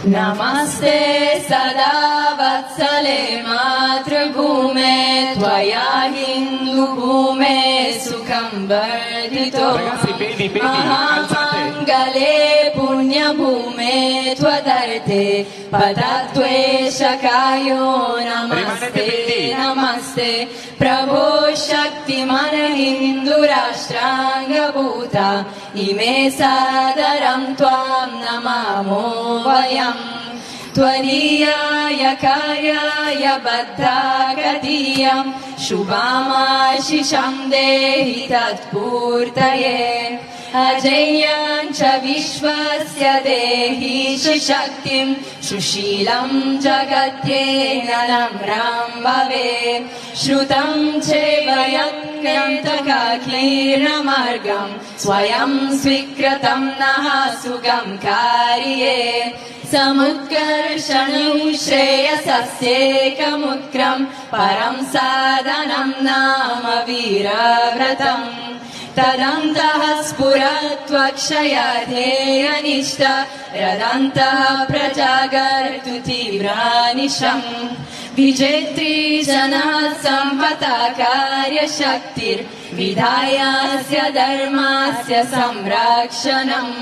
नमस्ते सदा वत्सले मातृभूमे त्वया हिन्दुभूमे सुखं वर्धितो महामङ्गले पुण्यभूमे त्वदर्थे पदत्वेशकायो नमस्ते नमस्ते प्रभो शक्तिमन हिन्दुराष्ट्राङ्गभूता इमे सादरं त्वां नमामो वयम् त्वदीयाय कार्याय बद्धागदीयं शुभामाशिषं देहि तत्पूर्तये अजेयं च विश्वस्य देहि शक्तिं सुशीलं जगत्येन नम्रं भवेत् श्रुतं चैव यत्कृतकाकीर्णमार्गं स्वयं स्वीकृतं नः सुगं कार्ये समुत्कर्षणं श्रेयसस्येकमुत्क्रं परं साधनं नाम वीरव्रतम् तदन्तः स्फुरत्वक्षयधेयनिष्ठ रदन्तः प्रजागर्तु तीव्रानिशम् विजेत्री जनः संवता कार्यशक्तिर्विधायास्य धर्मस्य संरक्षणम्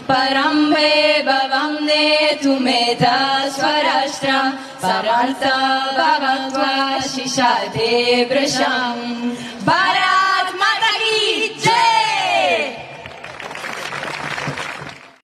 परं वैभवं नेतुमेधा स्वराष्ट्र परर्थ भवत्वा शिशाते वृषम्